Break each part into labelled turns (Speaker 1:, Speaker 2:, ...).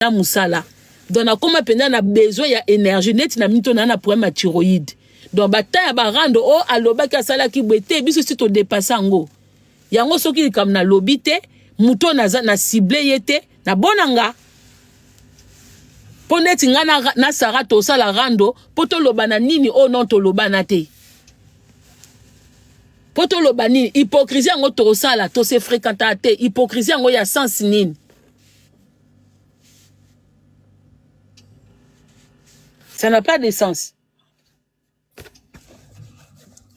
Speaker 1: na musala. Donc na koma penda na besoin ya énergie net na mito na problème à thyroïde. Donc bata ba rando o aloba ka sala ki bwete biso si to dépasser ngo. Yango soki comme na lobité muto na ciblé yete na bonanga. Poneti nga na sara to sala rando poto lobana nini o non to lobana te. Poto lobani hypocrisie ngo to sala to se fréquenta te hypocrisie ngo ya sens nini. Ça n'a pas de sens.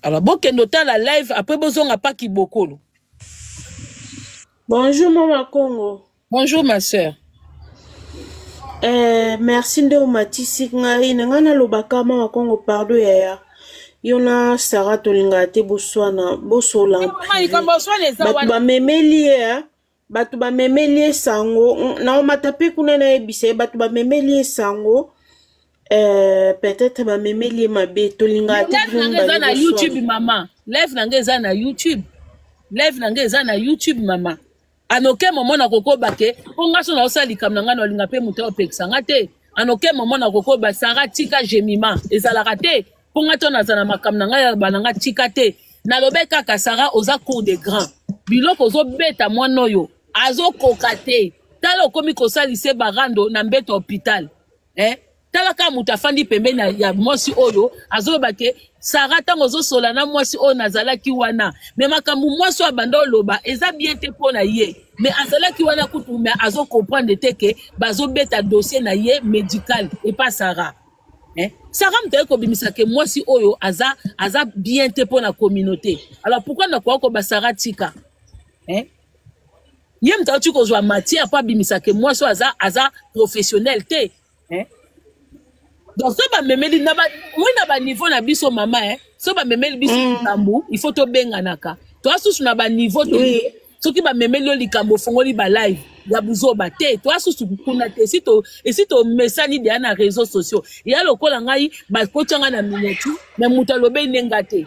Speaker 1: Alors, bon, qu'on note la live, après, besoin n'a pas qui beaucoup.
Speaker 2: Bonjour, Maman Congo.
Speaker 1: Bonjour, ma soeur.
Speaker 2: Merci de Matisi. Ngana lobaka Maman Congo, pardon, ya. Yona Sarah Tolingate, Boswana, Bosola. Batuba memelie, Batuba memelie sango. Na matape kunena ebise, Batuba memelie sango. Peut-être ma mémé ma bé tolinga
Speaker 1: na YouTube maman live nangeza na YouTube maman anoke moment na koko bake onga so na osali kam nanga no linga pe muto opekisa ngate anoke moment na koko ba sara tika jemima ezala raté ponga to na zana makam nanga ya bananga tika te na lobeka ka sara oza cour de grand biloko zo beta mwana yo azo kokate talo komi kosali se barando na mbeto hôpital talaka mutafandi pembe na ya mwasi oyo azobake Sara tango zo sola na mwasi oyo nazalaki wana me makambu mwasi abando loba eza bien te pona ye me azalaki wana kutu me azo comprendre teke bazo beta dossier na ye médical et pas Sara Sara mtaye ko bimisa ke mwasi oyo aza bien te pona communauté. Alors pourquoi na kwa ko ba Sara tika ye mtaye tu ko zwa matière pa bimisa ke mwasi aza professionnel te donc so ba memeli na ba niveau na biso mama so ba memeli biso likambo il faut to benga naka to asusu na ba niveau to so ki ba memeli likambo fongoli ba live ya buzo ba te to asusu kuna te si to mesani dia na réseaux sociaux ya lokola ngai ba kochanga na miniature mais mutalobe nenga te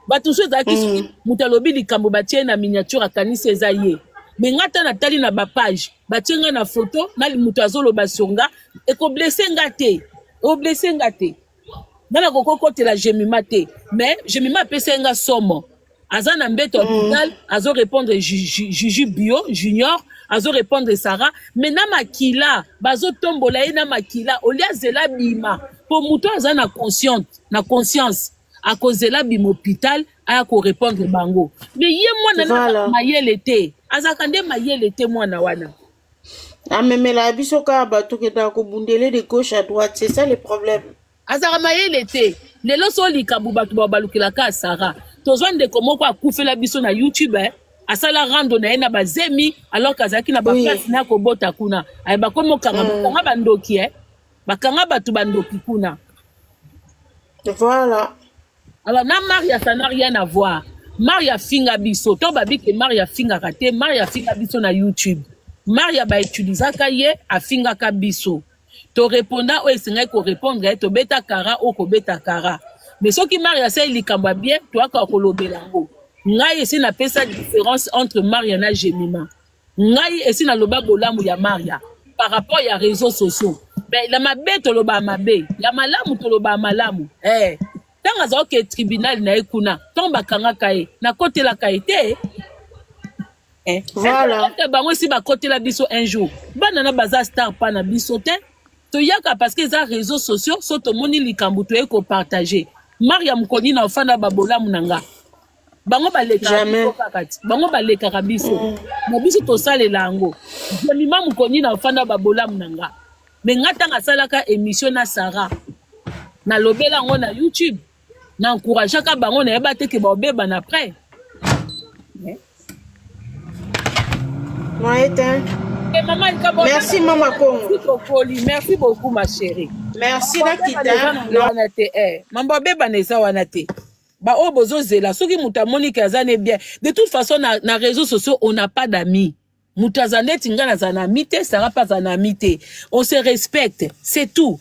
Speaker 1: ba tout chose aki mutalobi likambo ba tie na miniature akanisa ezaye mais ngata na tali na ba page ba tienga na photo na limuto azolo ba songa e ko blesser ngate o blessé ngate nana kokoko te la jemima te mais jemima pesa nga somo azana mbeto hôpital azo répondre Juju Bio Junior azo répondre Sarah mais na makila bazo tombola ye na makila olia zela bima po muto azana conscience a cause la bima hôpital aya ko répondre bango mais ye mwana na mayele te azakande mayele te mwana wana.
Speaker 2: Mais la bisoka bato ke ta ko bundele de gauche à droite, c'est ça le problème.
Speaker 1: Azara mayele te le loso likabu bato babalukila ka Sara tozwa ndeko moko akufela biso na YouTube asala rando na ena bazemi alors kazaki na ba place na ko bota kuna ay bakomo kanga bandoki bakanga batu bandoki kuna.
Speaker 2: Voilà.
Speaker 1: Alors na Maria ça n'a rien à voir. Maria finga biso to babi ke Maria finga raté Maria finga biso na YouTube. Maria ba utiliser kaye afinga kabiso to répondant o esenga ko répondre to beta kara o ko beta kara mais soki Maria c'est likamba bien to aka ko lobela ngo ngai esi na pesa différence entre Maria na Jemima ngai esi na loba bolamu ya Maria par rapport ya réseaux sociaux ben la mabe to loba mabe ya malamu to loba malamu tanga za ke tribunal na ekuna tomba kanga kaye na côté la kaite
Speaker 2: voilà.
Speaker 1: Bango si ba côté la biso un jour. Banana baza star pa na biso te. To yaka parce que les réseaux sociaux sont to moni likambu to eko partager. Maria mkoni na ofanda babola munanga. Bango ba leka kakati. Bango ba leka biso. Na biso to sale lango. Jemima mkoni na ofanda babola munanga. Mais ngata ngasalaka émission na Sarah. Na lobela ngo na YouTube. Na encourager ka bango na yeba te ke ba obeba na après.
Speaker 2: Merci Maman Congo.
Speaker 1: Merci beaucoup ma chérie.
Speaker 2: Merci Nakita.
Speaker 1: Mambo beba neza wana te. Ba obozo zela soki mutamoni kazane bien. De toute façon na réseaux sociaux on n'a pas d'amis. Mutazane tingana zanamite, ça va pas zanamite. On se respecte, c'est tout.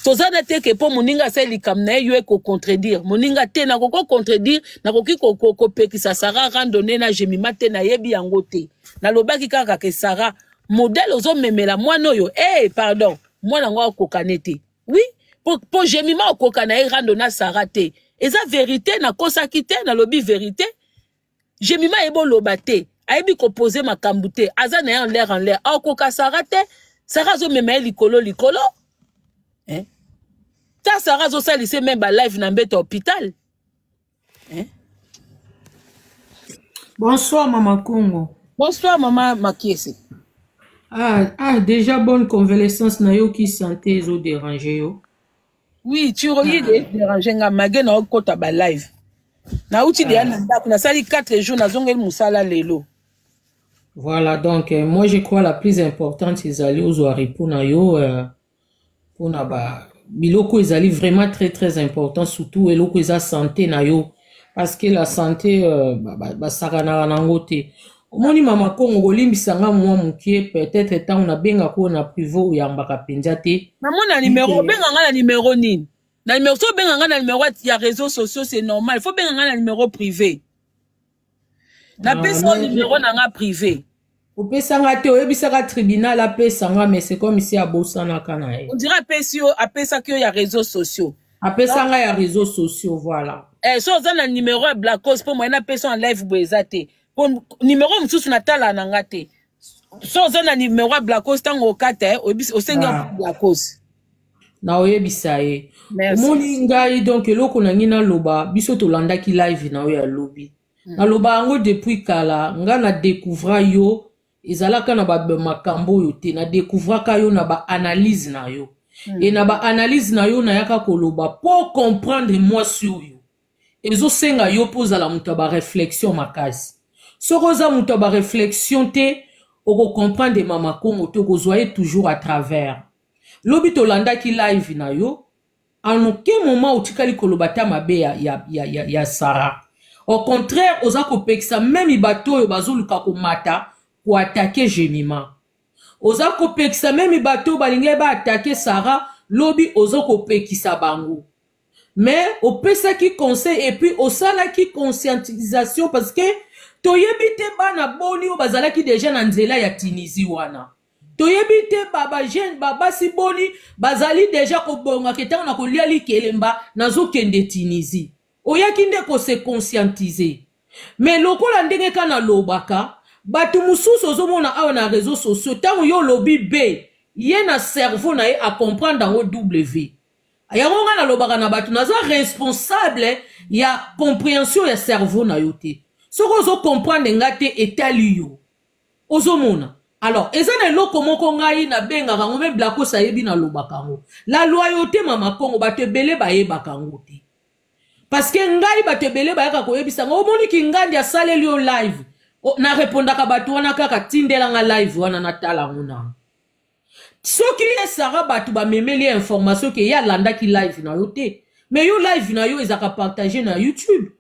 Speaker 1: Tozana te ke po moninga sa likamna yo ko contredire. Moninga te na ko contredire, na ko ki ko pekisa Sara randonner na Jemima te na yebi yango te. Na lobaki kaka ke Sara modèle aux hommes memela moi noyo pardon moi nango kokanete oui pour jemima okokana e rando na sarate eza vérité na kosakite na lobi vérité jemima ebo lobate aibi ko poser makambu te aza na en l'air okoka sarate sara zo memela likolo hein ta sara zo salise même ba live na mbeta hôpital hein.
Speaker 2: Bonsoir Maman Congo.
Speaker 1: Bonsoir Maman Makiese.
Speaker 2: Déjà bonne convalescence na yo qui santé zo déranger yo.
Speaker 1: Oui, tu relis déranger nga magé na okota ba live. Na uti de na ndako na sali 4 jours na zongeli musala lelo.
Speaker 2: Voilà donc moi je crois la plus importante c'est aller aux oreilles pour na yo pour na ba biloko ezali vraiment très important surtout eloko eza santé na yo parce que la santé sakana nango te. Omoni Mama Congo golimbisanga mwa mukie peut-être tant na benga ko na privé ou yambaka penza te.
Speaker 1: Namona numéro benga nga na numéro nini? Na numéro so benga nga na numéro ya réseaux sociaux c'est normal, il faut benga nga na numéro privé. Na pesa numéro na nga privé.
Speaker 2: Opesanga te oyebisaka tribunal apesanga mais c'est comme ici à Bosana kana.
Speaker 1: On dirait apesa que ya réseaux sociaux.
Speaker 2: Apesanga ya réseaux sociaux voilà.
Speaker 1: So za na numéro Black Cause pour moi na pesa en live boezate. Numéro msusu natala nangate. So za na numéro Black Cause tango okata osenga Black Cause.
Speaker 2: Na oyebisa ye. Omoni ngai donc eloko na ngina loba biso to landaki live na ya lobby. Na loba ngo depuis kala nga na découvra yo ezalaka na ba makambo yo te na découvra ka yo na ba analyse na yo. Et na ba analyse na yo na yaka koloba pour comprendre moi sur yo. Ezo senga yo poza la muta ba réflexion makasi. Soroza muta ba réflexion te oko comprendre Mama Congo te kozwaye toujours à travers. Lobi to landa ki live na yo en aucun moment utikali koloba ta mabe ya Sarah. Au contraire, oza kopekisa même ibato yo bazoluka ko mata ko attaquer Jemima. Oza kopekisa même ibato balinge ba attaquer Sarah, lobi oza kopekisa bango. Mais au pesa qui conseil et puis au sala qui conscientisation parce que toyebite bana boni o bazala ki déjà na nzela ya Tunisie wana. Toyebite baba jeune baba si boni bazali déjà ko bonga ketanga na ko lia likelemba nazo kende Tunisie. Oyaki nde ko se conscientiser. Mais lokola ndenge kana lobaka batu mususu ozomona awa na réseaux sociaux tango yo lobi be yena cerveau na ye a comprendre dans W. Yango nga na lobaka na batu naza responsable ya compréhension ya cerveau na yo te. Soko ozo comprendre ngate etali yo. Ozomona. Alors, ezana loko moko ngai na benga kango me blako sayebi na lobaka ngo. La loyauté Mama Congo batebele bayebaka ngo te. Parce que ngai batebele bayaka koyebisa ngo omoni ki ngandi asaleli yo live. Na répondaka batu wana kaka tindela nga live wana na tala ngona. Soki ye Sarah batu ba memeli information ke ya landa ki live na yo te. Mais yo live na yo ezaka partager na YouTube.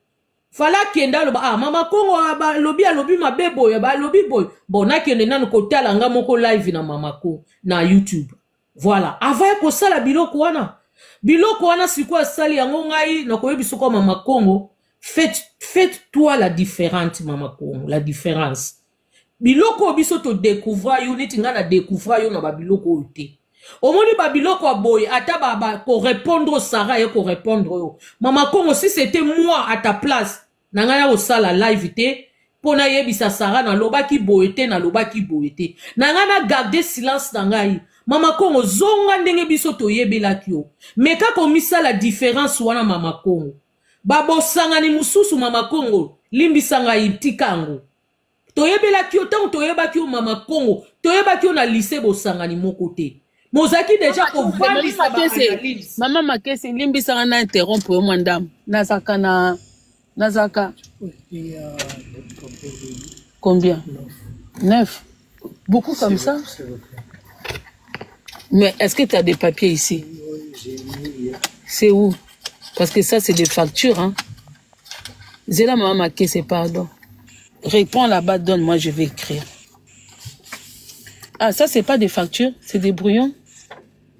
Speaker 2: Fala kenda loba Mama Congo lobi mabebo ya ba lobi boy. Bon na kende nanu ko tala nga moko live na Mama Congo na YouTube. Voilà, ava ko sala biloko wana. Biloko wana sikwa sali yango ngai na koyebiso ko Mama Congo. Faites-toi la différence Mama Congo, la différence. Biloko biso to découvrir yo neti nga na découvrir yo na ba biloko yote. Omoni ba biloko boy ata ba ko répondre Sarah et ko répondre yo. Mama Congo si c'était moi à ta place na nga ya osala live te pona yebisa Sarah na lobaki boyete na lobaki boyete. Na nga na garder silence na ngai. Mama Congo zonga ndenge biso to yebelaki yo. Mais ka komisa la différence wana Mama Congo. Babo sangani mususu Mama Congo limbisanga itikango. Toyebelaki yo tango toyebaki yo Mama Congo toyebaki yo na lycée bosangani moko te. Mozaki déjà ko vandisa ba analyse.
Speaker 1: Maman Makese limbisanga na interrompre yo mandam. Nazaka. Combien? 9. Beaucoup comme ça? Mais est-ce que tu as des papiers ici? C'est où? Parce que ça, c'est des factures, hein. Zéla Maman Makese, pardon. Réponds là-bas, donne-moi, je vais écrire. Ah, ça, c'est pas des factures, c'est des brouillons.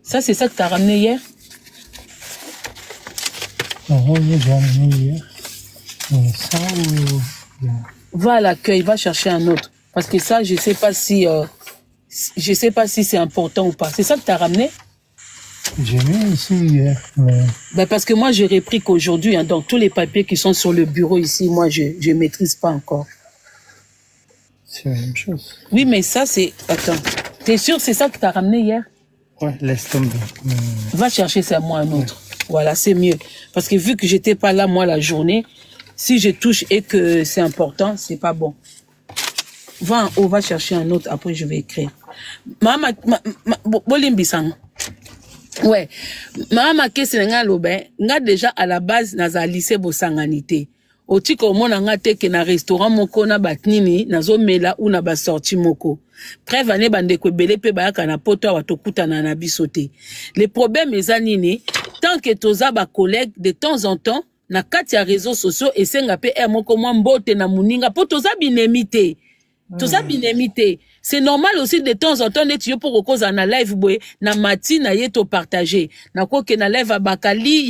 Speaker 1: Ça, c'est ça que tu as ramené hier?
Speaker 3: Non, j'ai ramené hier. Ça ou...
Speaker 1: Va à l'accueil, va chercher un autre. Parce que ça, je sais pas si Je sais pas si c'est important ou pas. C'est ça que tu as ramené?
Speaker 3: J'ai mis ici hier. Mais...
Speaker 1: Ben parce que moi, j'ai repris qu'aujourd'hui, hein, donc tous les papiers qui sont sur le bureau ici, moi, je maîtrise pas encore.
Speaker 3: C'est la même chose.
Speaker 1: Oui, mais ça, c'est... Attends. T'es sûr c'est ça que tu as ramené hier?
Speaker 3: Ouais, laisse tomber.
Speaker 1: Va chercher ça, moi, un autre. Ouais. Voilà, c'est mieux. Parce que vu que j'étais pas là, moi, la journée, si je touche et que c'est important, c'est pas bon. Va en haut, va chercher un autre, après je vais écrire. Ouais. Maman kesi nga lobe, nga déjà à la base naza lycée bosanganité. Oti ko mona nga te ke na restaurant moko na batnini nazo mela ou na ba sorti moko. Preuve ane bande ko belé pe bayaka na poto wa tokutana na biso te. Le problème ezanini tant que toza ba collègue de temps en temps na kati ya réseaux sociaux esenga pe moko mwa mbote na muninga po toza binemité. Tout ça binemité. C'est normal aussi de temps en temps d'être pour cause en live boy na mati na yeto partager. Na ko ke na live à Bakali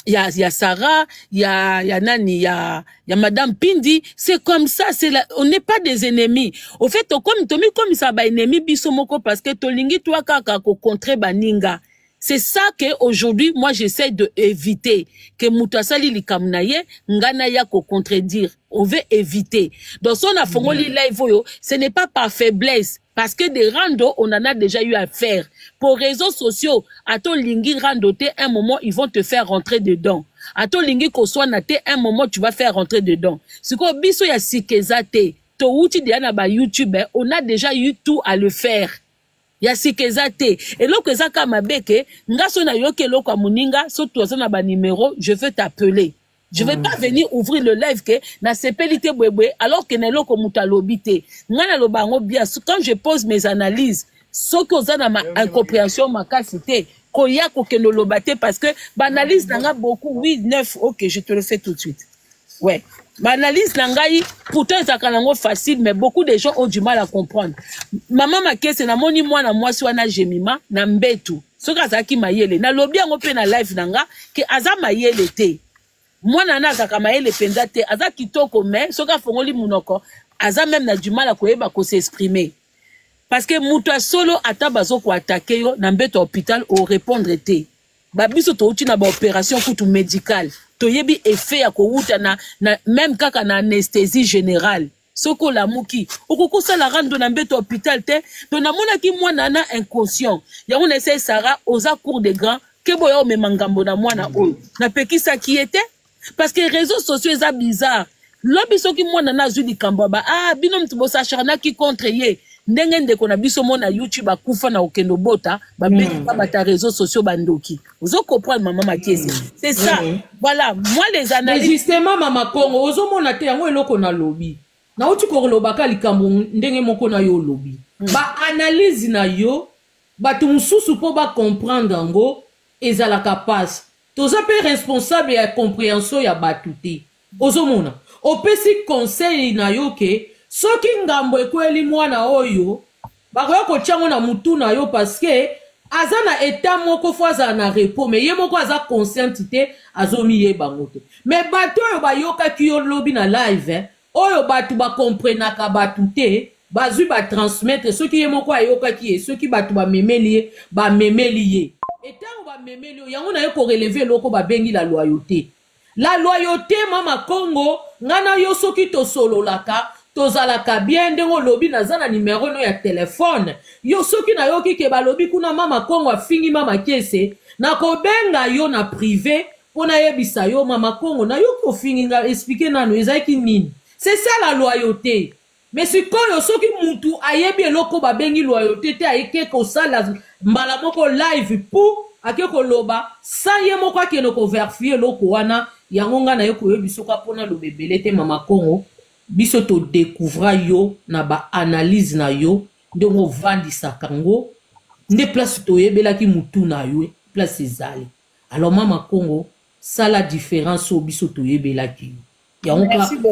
Speaker 1: ya Sarah, ya nani ya madame Pindi, c'est comme ça, on n'est pas des ennemis. Au fait comme ça ba ennemi biso moko parce que tolingi toi kaka ko contre baninga. C'est ça que aujourd'hui moi j'essaie de éviter que mutasali likamnaye ngana ya ko contredire. On veut éviter. Donc son afongoli live ce n'est pas par faiblesse parce que des randos on en a déjà eu à faire. Pour réseaux sociaux, à ton lingi randoté un moment ils vont te faire rentrer dedans. À ton lingi ko soit naté un moment tu vas faire rentrer dedans. Ce qu'on biso ya sikezate, to uti diana ba YouTube, on a déjà eu tout à le faire. Ya sikezate et loko ezaka mabeke ngaso na yoke loko muninga surtout na ba numéro je veux t'appeler. Je vais pas venir ouvrir le live que na sepelite bwebwe alors que na loko mutalobite ngana lobango bien quand je pose mes analyses ce que za na ma incompréhension makasité koya ko ke no lobate parce que banalise nanga beaucoup oui 9 OK je te le fais tout de suite. Ouais. L'analyse nangai pourtant ça kanango facile mais beaucoup de gens ont du mal à comprendre. Maman makese na moni mwana mwasi wana jemima na mbetu. Soka zaki mayele na lobi yango pe na live nanga ke aza mayele te. Mwana na kaka mayele penza te aza kitoko mais soka fongoli munoko aza même na du mal à koyeba ko s'exprimer. Parce que muto solo ata bazo ko attaquer yo na mbetu hôpital au répondre te. Babiso to uti na ba opération kutu médicale. Toyebi effet ya ko uta na même kaka na anesthésie générale. Soko la muki. Okoko sala rando na mbeto hôpital te. To na mona ki mwana na inconscient. Ya on essaie Sarah oza cour des grands ke boya o memangambo na mwana oyo. Na pekisa ki était parce que réseaux sociaux eza bizarre. Lobi soki mwana na zuli kambaba bino mtu bosa charna ki contre ye. Ndenge ndeko na biso mona YouTube akufa na okendo bota ba bata réseaux sociaux bandoki. Ozo comprendre maman Makezi. C'est ça. Voilà, moi les analyses.
Speaker 4: Mais justement maman Kongo ozo mona te yango eloko na lobby. Na uti ko lobaka likambo ndenge moko na yo lobby. Ba analyse na yo batu mususu po ba comprendre ngo ezalaka passe. Toza pe responsable ya compréhension ya batu te. Ozo mona. Opesi conseil na yo ke soki ngambo ekweli mwana oyo bakoya kotyango na mutu na yo parce que aza na état moko fo aza na repos mais ye moko aza consciente te azomi ye bango te mais bato oyo bayokaki yo lobi na live oyo batu bakomprenaka batu te bazwi batransmettre soki ye moko ayokaki ye soki batu bamemeli ye etango bamemeli yo yango na ye koreleve eloko babengi la loyauté. La loyauté mama Kongo ngana yo soki tosololaka tozalaka bien ndengo lobi naza na numéro no ya téléphone yo soki na yoki ke balobi kuna mama Kongo afingi mama Kese na kobenga yo na privé pona yebisa yo mama Kongo na yo ko fingi nga expliquer nanu ezaki nini. C'est ça la loyauté. Mais si koyo soki mutu ayebi eloko babengi loyauté te ayeke ko sala mbala moko live pour ake ko loba sa ye moko akeno ko vérifier eloko wana yango nga na yo ko yebisoka pona lobebele te mama Kongo biso to découvra yo na ba analyse na yo ndongo vandisa kango nde place to yebela ki mutu na yo place ezali. Alors mama Kongo ça la différence au biso to yebela ki yango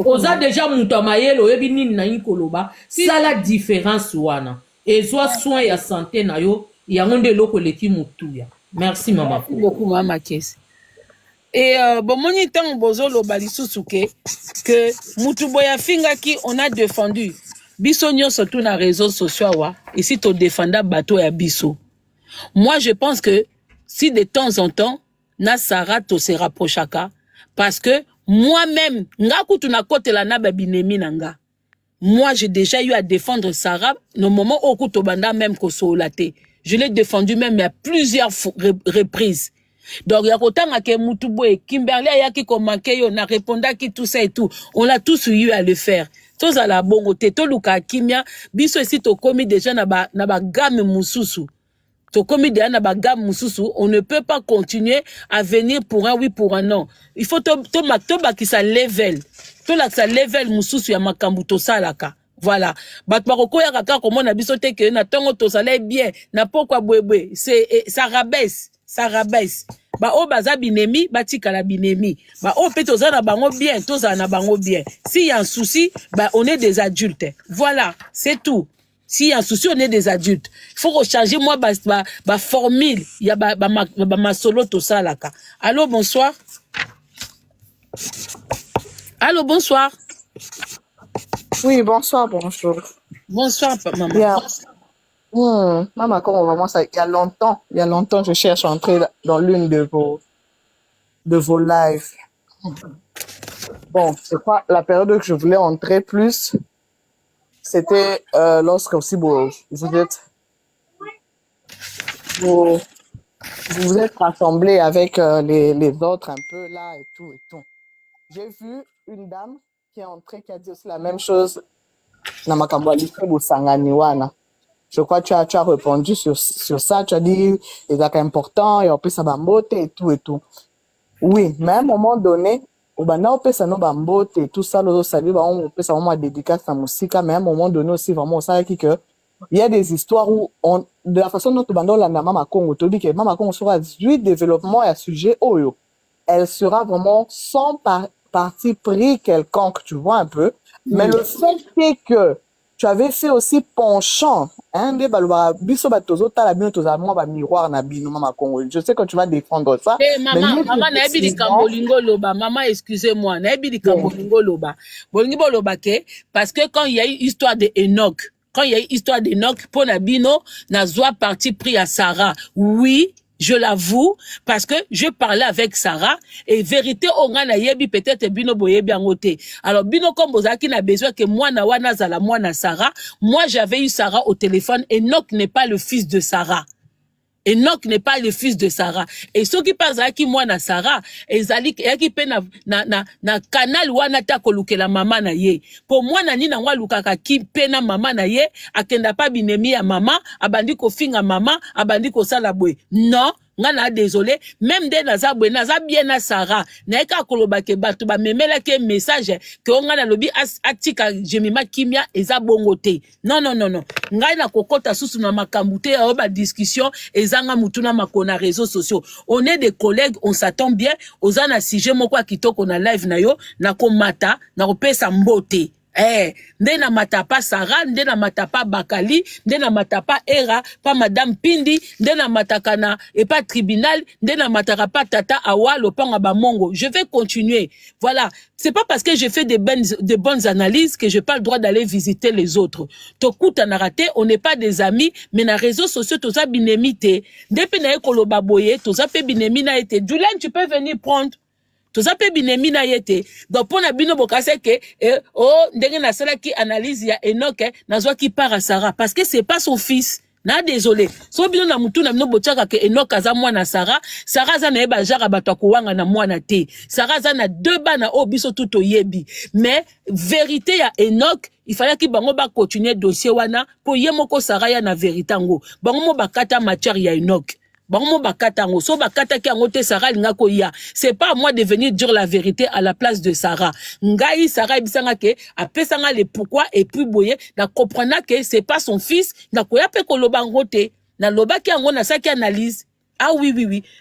Speaker 4: oza déjà mutu amayelo yebi nini na yikoloba ça la différence wana ezwa soin ya santé na yo yango nde loko leki mutu ya. Merci maman.
Speaker 1: Merci beaucoup maman Kese. Et bon moni tango bozo lo balisusuke que mutu boya finga ki on a défendu biso nyon surtout na réseaux sociaux wa ici to défenda bateau ya biso. Moi je pense que si de temps en temps na Sarah to se rapprochaka parce que moi-même nga kutu na kote la na babinemi nanga. Moi j'ai déjà eu à défendre Sarah no moment au kuto banda même ko solate. Je l'ai défendu même à plusieurs reprises. Donc, il y a autant que Moutouboé, Kimberley, il y a qui commençait, on a répondu qui tout ça et tout. On l'a tous eu à le faire. Tous à la bonne côté, tout le cas, Kimia, biso ici, to commis déjà na ba gamme moussousou. To commis déjà na ba gamme moussousou. On ne peut pas continuer à venir pour un oui, pour un non. Il faut to qui ça level. To la ça level moussousou ya makambuto salaka. Voilà. Batmaroko ya kaka comment na biso te que na tongo to ça bien. Na pourquoi bouéboué. C'est, ça rabaisse. Ça rabaisse. Ba o baza binemi, ba tika la binemi. Ba o pe toza na bango bien, toza na bango bien. S'il y a un souci, bah on est des adultes. Voilà, c'est tout. S'il y a un souci, on est des adultes. Il faut recharger moi ba formule, il y a ma solo to ça là ka. Allô, bonsoir. Allô, bonsoir.
Speaker 5: Oui, bonsoir, bonjour.
Speaker 1: Bonsoir, maman.
Speaker 5: Bien. Maman, comment vraiment ça? Il y a longtemps, je cherche à entrer dans l'une de vos lives. Bon, je crois la période que je voulais entrer plus, c'était lorsque aussi vous êtes rassemblés avec les autres un peu là et tout et tout. J'ai vu une dame qui est entrée qui a dit aussi la même chose. Je crois que tu as répondu sur ça. Tu as dit les actes importants et on peut ça bambote et tout et tout. Oui, mais à un moment donné, on peut ça no bambote et tout ça, on peut ça vraiment dédicace à musique, mais à un moment donné aussi vraiment ça qui que il y a des histoires où de la façon dont on bando la Mama Congo, tu dis que Mama Congo sera du développement et à sujet oyo, elle sera vraiment sans parti pris quelconque, tu vois un peu. Mais le fait est que tu avais fait aussi penchant, hein, miroir na bino Mama Congo. Je sais que tu vas défendre ça.
Speaker 1: Hey, maman, naebi di kambolingo loba. Maman, excusez-moi, naebi di kambolingo loba. Bolingo loba ke, parce que quand il y a eu histoire de Enoch, pour Nabino, na zoa parti pris à Sarah. Oui, je l'avoue, parce que je parlais avec Sarah, et vérité, on a yebi peut-être bino boye bien ôté. Alors, bino comme bozaki n'a besoin que moi na wana zala, moi na Sarah. Moi, j'avais eu Sarah au téléphone, et Enoch n'est pas le fils de Sarah. Enoch n'est pas le fils de Sarah. Et ceux qui passent à qui moi na Sarah, et zali qui pe na canal wana ta koluke la maman na ye. Pour moi na ni na wa lukaka ki pe na maman na ye, akenda pa binemi ya maman, abandi ko finga maman, abandi ko sala boy. Non. Ngana désolé, même des naza bien na Sarah, na eka koloba ke batu ba memela ke message que on ngana lobi atika jemima kimia eza bongote. Non. Ngai na kokota susu na makambute ya ba discussion ezanga mutuna makona réseaux sociaux. On est des collègues, on s'attend bien, ozana sujet moko kitoko na live na yo, na komata, na kopesa mbote. Nde na matapa Sarah, nde na matapa Bakali, nde na matapa Era, pas Madame Pindi, nde na matakana et pas tribunal, nde na mataka pas Tata Awa, lopanga ba mongo. Je vais continuer. Voilà. C'est pas parce que j'ai fait de bonnes analyses que j'ai pas le droit d'aller visiter les autres. Tokuta na raté, on n'est pas des amis, mais na réseaux sociaux, toza binemite. Depuis na ekoloba boye, toza pe binemi na été. Julian, tu peux venir prendre. Tout ça peut binemi na yete. Donc pour na bino bokase ke ndenge na sala ki analyse ya Enoch na zwa ki part à Sarah parce que c'est pas son fils. Na désolé. So bino na mutu na bino bochaka ke Enoch aza mwana Sarah za na eba jara bato kuwanga na mwana te. Sarah za na deux bana o biso tuto yebi. Mais vérité ya Enoch, il fallait que bango ba continuer dossier wana pour yemoko Sarah ya na vérité ngo. Bango mo bakata matière ya Enoch. So bakata ki angote Sarah linga ko ya. C'est pas à moi de venir dire la vérité à la place de Sarah. Ngai Sarah ibisanga ke apesanga le pourquoi et puis boye na comprendre que c'est pas son fils na ko ya pe ko loba ngote na loba ki ango na sa ki analyse. Ah oui.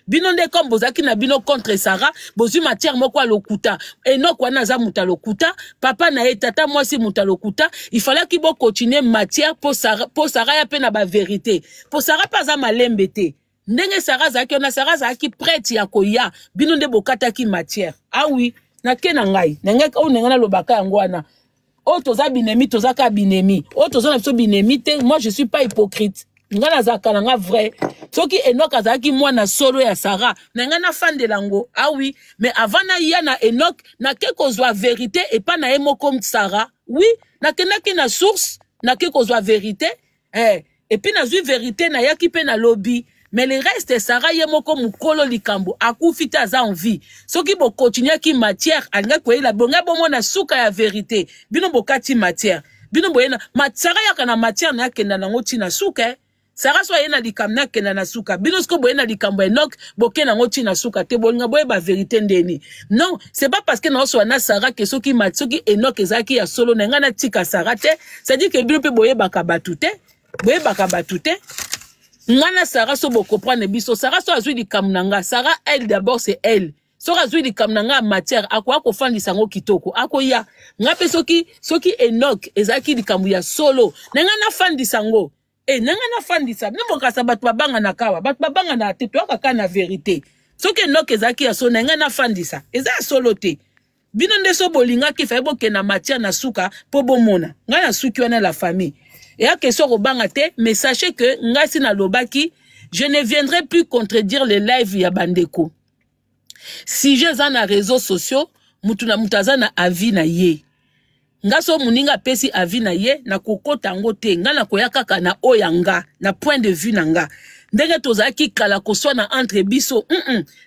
Speaker 1: Bino nde comme bozaki na bino contre Sarah, bozu matière moko lokuta. Enoch wana za muta lokuta, papa na tata moi si muta lokuta, il fallait qu'il bo continuer matière pour Sarah ya pe na ba vérité. Pour Sarah pas za malembete. Ndenge Sarah zaki prête ya koya bino nde bokata ki matière. Ah oui, na kena ngai. Nenge o nengana lobaka yango wana. oh toza binemi toza ka binemi oh toza na biso binemi te moi je suis pas hypocrite nga nazaka nanga vrai soki Enoch azaki mwana solo ya Sarah na nga na fan de lango ah oui mais avant na ya na Enoch na ke kozwa vérité et pas na emo comme Sarah oui na kenaki na source na ke kozwa vérité et puis na zui vérité na yaki pe na lobby mais le reste Sarah yemo comme mukolo likambo akufita za en vie soki bo continuer ki matière alinga koyela bonga bomo na suka ya vérité bino bokati matière bino boyena Sarah yaka na matière na kenda na ngoti na suka Sarah so yena likamna kenda na suka bino sko boyena likambo Enoch boke na ngoti na suka te bolinga boye ba vérité ndeni non c'est pas parce que na so na Sarah que soki matsoki Enoch ezaki ya solo na ngana tika Sarah te ça dit que bino pe boye bakabatute boye bakabatute ngana Sarah so bo comprendre biso Sarah so azui likamnanga Sarah elle d'abord c'est elle so azui likamnanga matière akwa ko fandisa ngo kitoko akoya ngape soki Enoch ezaki likambu ya solo na ngana fandisa ngo nanga na fandisa bino bokasa bato babanga na kawa bato babanga na te to kaka na vérité soki Enoch ezaki ya so nanga na fandisa eza solo te bino ndeso bolinga ki fa boke na matière na suka po bomona nga na suki wana la famille et à question robanga te mais sachez que ngasi na lobaki je ne viendrai plus contredire les lives ya bandeko si je za na réseaux sociaux mutuna mutaza na avis na ye ngaso muninga pesi avis na ye na kokota ngo te nga na koyaka kaka na oyanga na point de vue nanga ndenge tozaki kala koswa na entre biso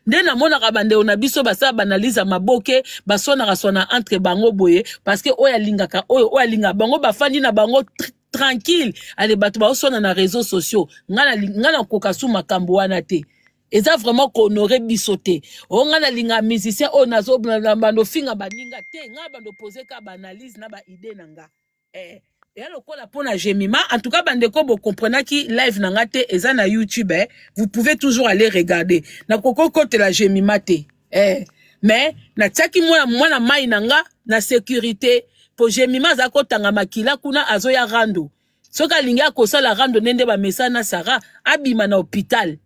Speaker 1: nde na mona ka bande ona biso basa banaliza maboke basona kasona entre bango boye parce que oya lingaka oya linga bango bafandi na bango tranquille ale bato ba osona na réseaux sociaux ngana kokasu makambo wana te eza vraiment qu'honorer bisoté o ngana linga musicien o nazo bando finga baninga te nga bando poser ka ba analyse na ba idée nanga et lokola pona Jemima en tout cas bandeko bo comprendre ki live nanga te eza na YouTube vous pouvez toujours aller regarder na koko kote la Jemima te mais na tsaki mwana mai nanga na sécurité po Jemima za kotanga makila kuna azoya rando soka linga ko sala rando nende ba mesana Sarah abima na hôpital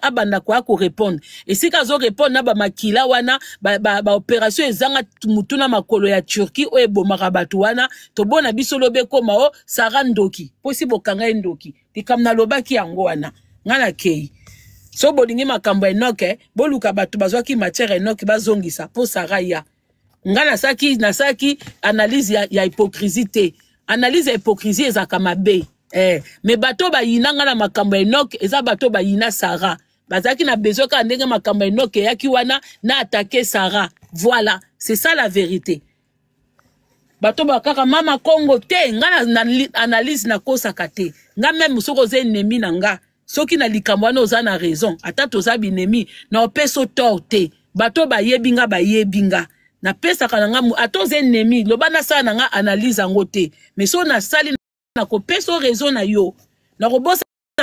Speaker 1: abanda kwa ko répondre et si kazo répondre na ba makila wana ba opération ezanga mutuna makolo ya Turquie o ebomaka batu wana to bona biso lobe koma o Sarah ndoki possible kanga ndoki tikamna lobaki yango wana ngana kei so bolingi makambo Enoch boluka batu bazwaki matière Enoch bazongisa po Sarah ya ngana saki analyse ya hypocrisie analyse ya hypocrisie ezaka mabe mais bato ba yinanga na makambo Enoch eza bato ba yina Sarah bazaki na besoin ka ndenge makambo Enoch yaki wana na attaquer Sarah voilà c'est ça la vérité bato ba kaka mama Congo te nga na analyse na kosa kate nga même soko ze ennemi nanga soki na likambo wana oza na raison ata toza binemi na opeso torte bato ba yebinga na pesa kananga atoze ennemi lobana sa nanga analyse ngote mais so na sali na ko peso raison na yo na robosa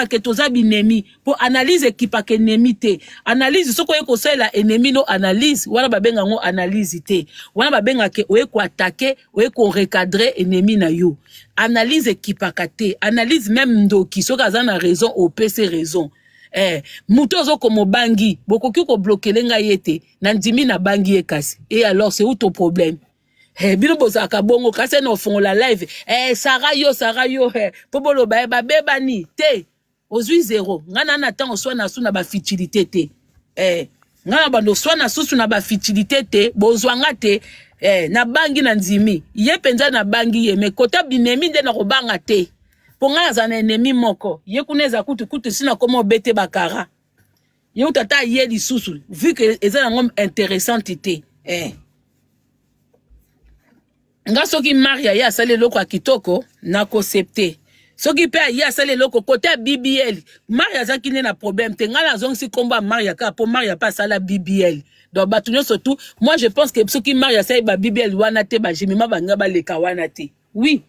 Speaker 1: ke toza binemi po analyse ekipa ke ennemi te analyse soko yeko sala ennemi no analyse wana babenga ngo analyse te wana babenga ke oyeko attaquer oyeko recadrer ennemi na yo analyse ekipa te analyse même ndoki soko azana raison o pese raison muto zo ko mobangi bokoki ko bloquer lenga yete na ndimi na bangi ekasi et alors c'est où ton problème bino bozaka bongo kasi na ofon la live Sarah yo pobolo ba bebani te ozui zéro ngana na temps oswa na suna ba futilité te ngana bando swa na susu na ba futilité te bozwanga te na bangi na ndimi ye penza na bangi ye me kota binemi de na kobanga te ponga za na ennemi moko ye kuneza kutu sina komo bete bakara ye utata ye lisusu vu que eza na ngom intéressante te nga soki Maria ya sale loko akitoko na kosepte soki pe ya sale loko côté BBL Maria zaki ne na problème te nga la zongi si komba Maria ka po Maria pas sala BBL donc batunyo surtout moi je pense que soki Maria sale ba BBL wana te ba Jemima banga ba leka wana te oui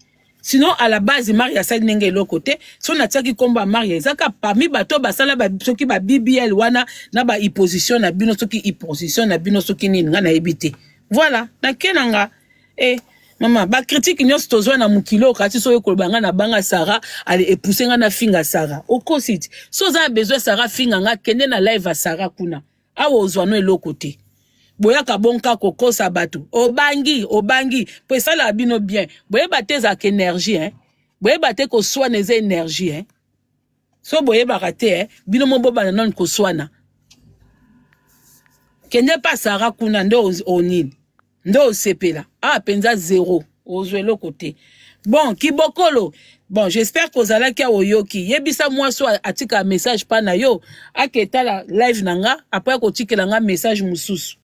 Speaker 1: sinon à la base Maria sale nenge loko te so na tsaki komba Maria zaka parmi bato ba sala ba soki ba BBL wana na ba opposition na bino soki opposition na bino soki nini nga na ebité voilà na kenanga Maman, ba critique nyos tozwa na mukilo kati so yekolbanga na banga Sarah ale épouser nga na finga Sarah okositi so za besoin Sarah finga nga kende na live a Sarah kuna awo ozwa no eloko te boyaka bonka kokosa bato obangi po ça la bino bien boyeba te za énergie hein boyeba te ko soigner za énergie hein so boyeba raté bino mobo bana non ko soigner kende pas sara kuna ndo onini ndo sepela penza zéro ozwelo côté bon kibokolo bon j'espère que ozala kia oyoki yebisa moi so atika message pa na yo aketa la live nanga après ko tikela nga message mususu